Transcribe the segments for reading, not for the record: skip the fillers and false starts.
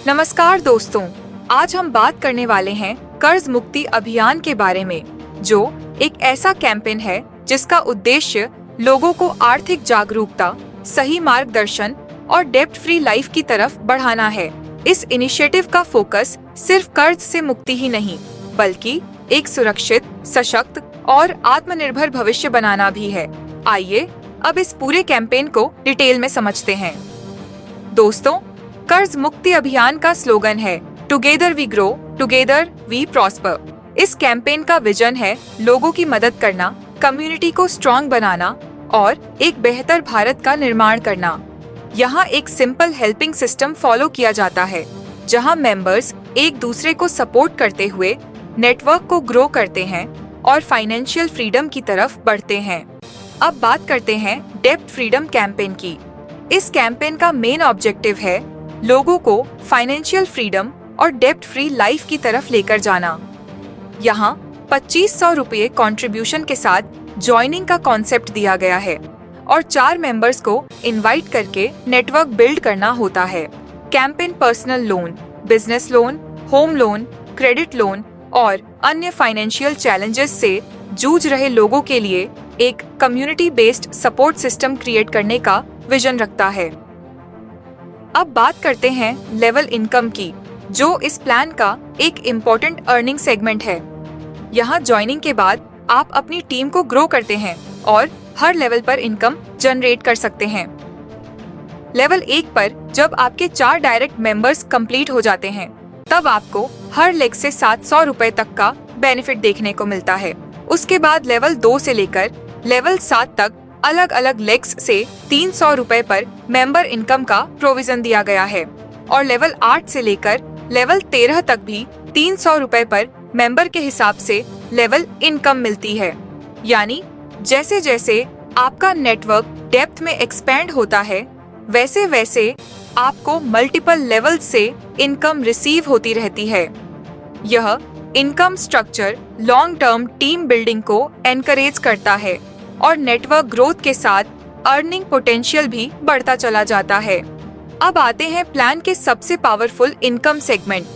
नमस्कार दोस्तों, आज हम बात करने वाले हैं कर्ज मुक्ति अभियान के बारे में, जो एक ऐसा कैंपेन है जिसका उद्देश्य लोगों को आर्थिक जागरूकता, सही मार्गदर्शन और डेब्ट फ्री लाइफ की तरफ बढ़ाना है। इस इनिशिएटिव का फोकस सिर्फ कर्ज से मुक्ति ही नहीं, बल्कि एक सुरक्षित, सशक्त और आत्मनिर्भर भविष्य बनाना भी है। आइए अब इस पूरे कैंपेन को डिटेल में समझते हैं। दोस्तों, कर्ज मुक्ति अभियान का स्लोगन है together we grow, together we prosper. इस कैंपेन का विजन है लोगों की मदद करना, कम्युनिटी को स्ट्रॉन्ग बनाना और एक बेहतर भारत का निर्माण करना। यहाँ एक सिंपल हेल्पिंग सिस्टम फॉलो किया जाता है, जहाँ मेंबर्स एक दूसरे को सपोर्ट करते हुए नेटवर्क को ग्रो करते हैं और फाइनेंशियल फ्रीडम की तरफ बढ़ते हैं। अब बात करते हैं डेब्ट फ्रीडम कैंपेन की। इस कैंपेन का मेन ऑब्जेक्टिव है लोगों को फाइनेंशियल फ्रीडम और डेब्ट फ्री लाइफ की तरफ लेकर जाना। यहाँ 2500 रुपये कॉन्ट्रीब्यूशन के साथ ज्वाइनिंग का कॉन्सेप्ट दिया गया है और 4 मेंबर्स को इनवाइट करके नेटवर्क बिल्ड करना होता है। Campaign personal loan, business loan, home loan, credit loan और अन्य फाइनेंशियल चैलेंजेस से जूझ रहे लोगों के लिए एक community based support system create करने का विजन रखता है। अब बात करते हैं लेवल इनकम की, जो इस प्लान का एक इम्पोर्टेंट अर्निंग सेगमेंट है। यहाँ ज्वाइनिंग के बाद आप अपनी टीम को ग्रो करते हैं और हर लेवल पर इनकम जनरेट कर सकते हैं। लेवल 1 पर जब आपके 4 डायरेक्ट मेंबर्स कंप्लीट हो जाते हैं, तब आपको हर लेग से 700 रुपए तक का बेनिफिट देखने को मिलता है। उसके बाद लेवल 2 से लेकर लेवल 7 तक अलग अलग लेग्स से 300 रुपए पर मेंबर इनकम का प्रोविजन दिया गया है और लेवल 8 से लेकर लेवल 13 तक भी 300 रुपए पर मेंबर के हिसाब से लेवल इनकम मिलती है। यानी जैसे जैसे आपका नेटवर्क डेप्थ में एक्सपेंड होता है, वैसे वैसे आपको मल्टीपल लेवल से इनकम रिसीव होती रहती है। यह income structure long term team building को एनकरेज करता है और नेटवर्क ग्रोथ के साथ अर्निंग पोटेंशियल भी बढ़ता चला जाता है। अब आते हैं प्लान के सबसे powerful income segment,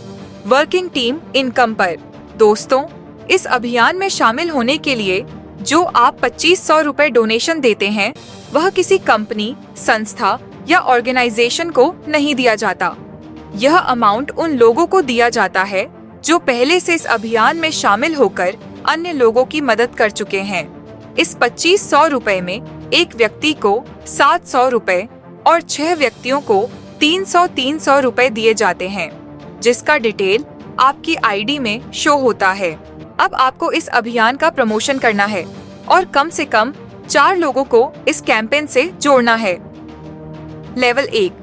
working team income पर। दोस्तों, इस अभियान में शामिल होने के लिए जो आप 2500 रुपए डोनेशन देते हैं, वह किसी कंपनी, संस्था या ऑर्गेनाइजेशन को नहीं दिया जाता। यह अमाउंट उन लोगों को दिया जाता है जो पहले से इस अभियान में शामिल होकर अन्य लोगों की मदद कर चुके हैं। इस 2500 रुपए में एक व्यक्ति को 700 रुपए और 6 व्यक्तियों को 300 रुपए दिए जाते हैं, जिसका डिटेल आपकी आईडी में शो होता है। अब आपको इस अभियान का प्रमोशन करना है और कम से कम 4 लोगों को इस कैंपेन से जोड़ना है। लेवल 1,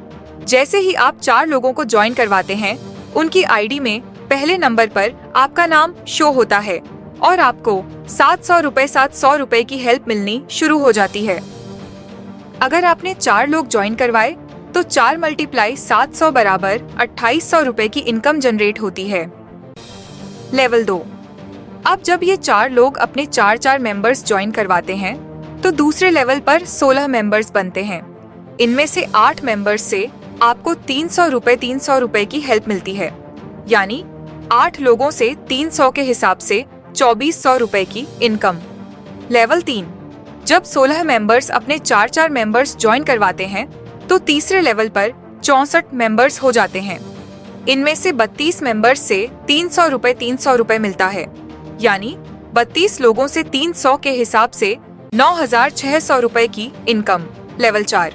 जैसे ही आप 4 लोगों को ज्वाइन करवाते हैं, उनकी आईडी में पहले नंबर पर आपका नाम शो होता है और आपको 700 रुपए की हेल्प मिलनी शुरू हो जाती है। अगर आपने 4 लोग ज्वाइन करवाए तो 4 × 700 बराबर 2800 रुपए की इनकम जनरेट होती है। लेवल 2, अब जब ये 4 लोग अपने 4 मेंबर्स ज्वाइन करवाते हैं, तो दूसरे लेवल पर 16 मेंबर्स बनते हैं। इनमें से 8 मेंबर्स से आपको 300 रुपए की हेल्प मिलती है। यानी 8 लोगों से 300 के हिसाब से 2400 रुपए की इनकम। लेवल 3, जब 16 मेंबर्स अपने 4 मेंबर्स ज्वाइन करवाते हैं, तो तीसरे लेवल पर 64 मेंबर्स हो जाते हैं। इनमें से 32 मेंबर्स से 300 रुपए मिलता है। यानी 32 लोगों से 300 के हिसाब से 9600 रुपए की इनकम। लेवल 4,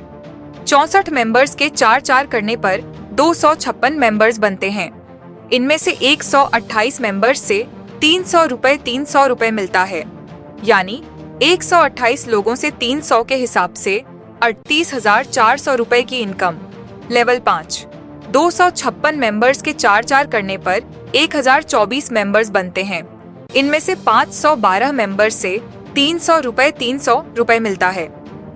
64 मेंबर्स के 4 करने पर 256 मेंबर्स बनते हैं। इनमें से 128 मेंबर्स से 300 रुपए मिलता है। यानी 128 लोगों से 300 के हिसाब से 38,400 रुपए की इनकम। लेवल 5, 256 मेंबर्स के 4 करने पर 1024 मेंबर्स बनते हैं। इनमें से 512 मेंबर्स से 300 रुपए मिलता है।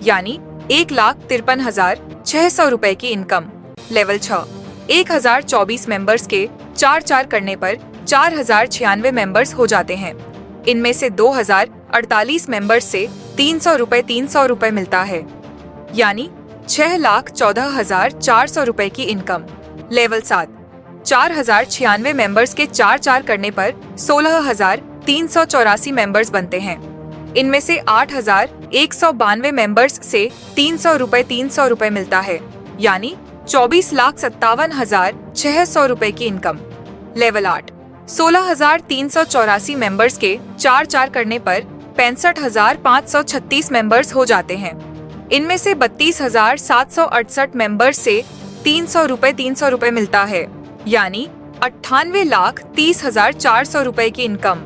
यानी 1,53,600 रुपए की इनकम। लेवल 6, 1024 मेंबर्स के 4 करने पर 4096 मेंबर्स हो जाते हैं। इनमें से 2048 मेंबर्स से 300 रुपए मिलता है। यानी 6,14,400 रुपए की इनकम। लेवल 7, 4096 मेंबर्स के 4 करने पर 16,384 मेंबर्स बनते हैं। इनमें से 8,192 मेंबर्स से 300 रुपए मिलता है, यानी 24,57,600 रुपए की इनकम। लेवल 8 16,384 मेंबर्स के 4 करने पर 65,536 मेंबर्स हो जाते हैं। इनमें से 32,768 मेंबर्स से 300 रुपए मिलता है, यानी 98,30,400 रुपए की इनकम।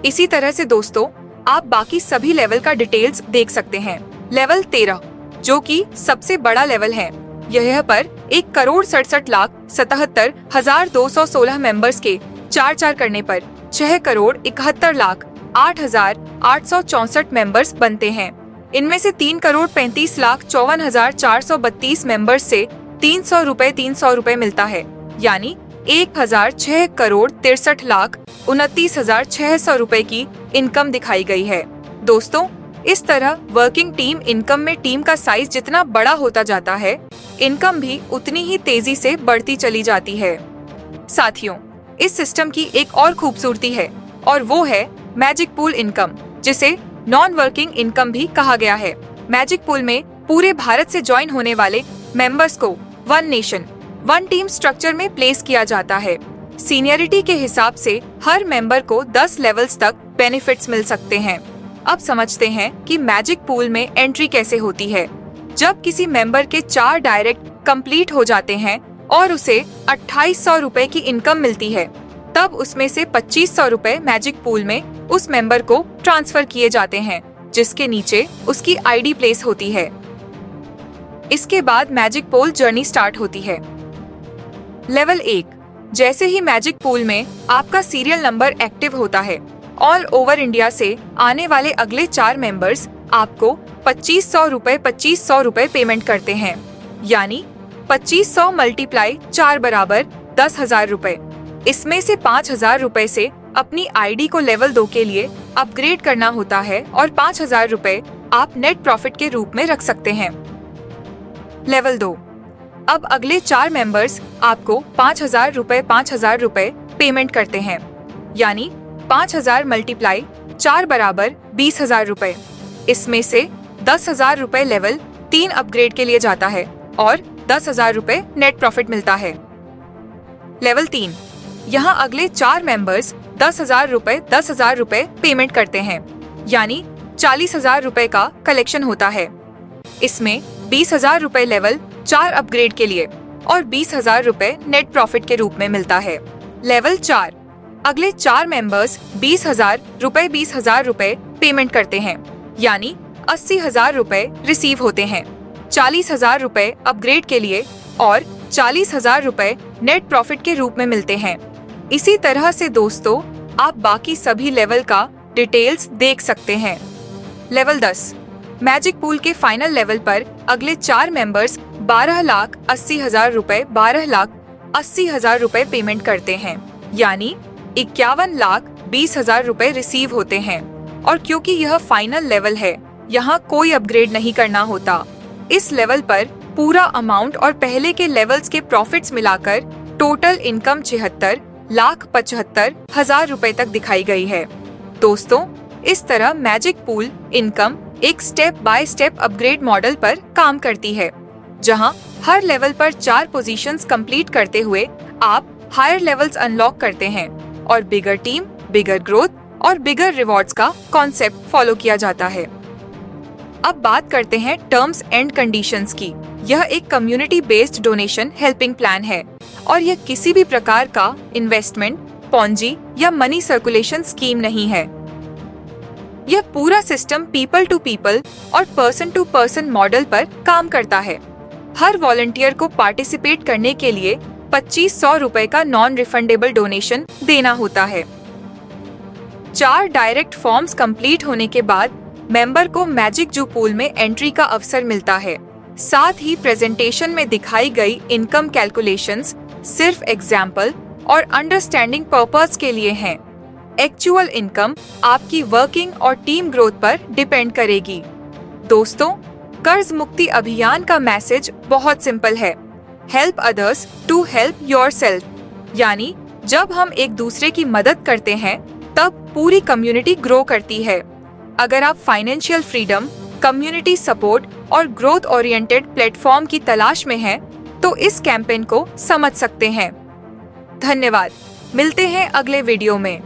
इसी तरह से दोस्तों आप बाकी सभी लेवल का डिटेल्स देख सकते हैं। लेवल 13 जो कि सबसे बड़ा लेवल है, यह पर 1,67,77,216 मेंबर्स के 4 करने पर 6,71,08,864 मेंबर्स बनते हैं। इनमें से 3,35,54,432 मेंबर्स से 300 रुपए मिलता है, यानी 1,06,63,29,600 रुपए की इनकम दिखाई गई है। दोस्तों इस तरह वर्किंग टीम इनकम में टीम का साइज जितना बड़ा होता जाता है, इनकम भी उतनी ही तेजी से बढ़ती चली जाती है। साथियों इस सिस्टम की एक और खूबसूरती है और वो है मैजिक पूल इनकम, जिसे नॉन वर्किंग इनकम भी कहा गया है। मैजिक पूल में पूरे भारत से ज्वाइन होने वाले मेंबर्स को one nation one team structure में प्लेस किया जाता है। सीनियरिटी के हिसाब से हर मेंबर को 10 लेवल्स तक बेनिफिट्स मिल सकते हैं। अब समझते हैं कि मैजिक पूल में एंट्री कैसे होती है। जब किसी मेंबर के 4 डायरेक्ट कंप्लीट हो जाते हैं और उसे 2800 रुपए की इनकम मिलती है, तब उसमें से 2500 रुपए मैजिक पूल में उस मेंबर को ट्रांसफर किए जाते हैं, जिसके नीचे उसकी आईडी प्लेस होती है। इसके बाद मैजिक पूल जर्नी स्टार्ट होती है। लेवल 1 जैसे ही मैजिक पूल में आपका सीरियल नंबर एक्टिव होता है, ऑल ओवर इंडिया से आने वाले अगले 4 मेंबर्स आपको 2500 रुपए पेमेंट करते हैं, यानी 2500 मल्टीप्लाई 4 बराबर 10,000 रुपए। इसमें से 5,000 रुपए से अपनी आईडी को लेवल 2 के लिए अपग्रेड करना होता है और 5,000 रुपए आप नेट प्रॉफिट के रूप में रख सकते हैं। लेवल 2 अब अगले 4 मेंबर्स आपको 5,000 रुपए पेमेंट करते हैं, यानी 5,000 मल्टीप्लाई 4 बराबर 20,000 रुपए। इसमें से 10,000 रुपए लेवल 3 अपग्रेड के लिए जाता है और 10,000 रुपए नेट प्रॉफिट मिलता है। लेवल 3 यहाँ अगले 4 मेंबर्स 10,000 रुपए पेमेंट करते हैं, यानी 40,000 रुपए का कलेक्शन होता है। इसमें 20,000 रुपए लेवल 4 अपग्रेड के लिए और 20,000 रुपए नेट प्रॉफिट के रूप में मिलता है। लेवल 4 अगले 4 मेंबर्स 20,000 रुपए पेमेंट करते हैं, यानी 80,000 रुपए रिसीव होते हैं। 40,000 रुपए अपग्रेड के लिए और 40,000 रुपए नेट प्रॉफिट के रूप में मिलते हैं। इसी तरह से दोस्तों आप बाकी सभी लेवल का डिटेल्स देख सकते हैं। लेवल 10 मैजिक पूल के फाइनल लेवल पर अगले 4 मेंबर्स 12,80,000 रुपए पेमेंट करते हैं, यानी 51,20,000 रुपए रिसीव होते हैं। और क्योंकि यह फाइनल लेवल है, यहाँ कोई अपग्रेड नहीं करना होता। इस लेवल पर पूरा अमाउंट और पहले के लेवल्स के प्रॉफिट्स मिलाकर टोटल इनकम 76,75,000 रुपए तक दिखाई गई है। दोस्तों इस तरह मैजिक पूल इनकम एक step by step upgrade model पर काम करती है, जहां हर लेवल पर 4 पोजीशंस कंप्लीट करते हुए आप हायर लेवल्स अनलॉक करते हैं और बिगर टीम, बिगर ग्रोथ और बिगर रिवॉर्ड्स का कॉन्सेप्ट फॉलो किया जाता है। अब बात करते हैं टर्म्स एंड कंडीशंस की। यह एक community based donation helping plan है और यह किसी भी प्रकार का इन्वेस्टमेंट, पॉन्जी या मनी सर्कुलेशन स्कीम नहीं है। यह पूरा सिस्टम पीपल टू पीपल और पर्सन टू पर्सन मॉडल पर काम करता है। हर वॉलंटियर को पार्टिसिपेट करने के लिए 2,500 रुपए का नॉन रिफंडेबल डोनेशन देना होता है। 4 डायरेक्ट फॉर्म्स कंप्लीट होने के बाद मेंबर को मैजिक जू पूल में एंट्री का अवसर मिलता है। साथ ही प्रेजेंटेशन में दिखाई गई इनकम कैलकुलेशंस सिर्फ एग्जाम्पल और अंडरस्टैंडिंग पर्पस के लिए हैं। एक्चुअल इनकम आपकी वर्किंग और टीम ग्रोथ पर डिपेंड करेगी। दोस्तों कर्ज मुक्ति अभियान का मैसेज बहुत सिंपल है, help others to help yourself. यानी जब हम एक दूसरे की मदद करते हैं तब पूरी कम्युनिटी ग्रो करती है। अगर आप फाइनेंशियल फ्रीडम, कम्युनिटी सपोर्ट और ग्रोथ ओरिएंटेड प्लेटफॉर्म की तलाश में हैं, तो इस कैंपेन को समझ सकते हैं। धन्यवाद। मिलते हैं अगले वीडियो में।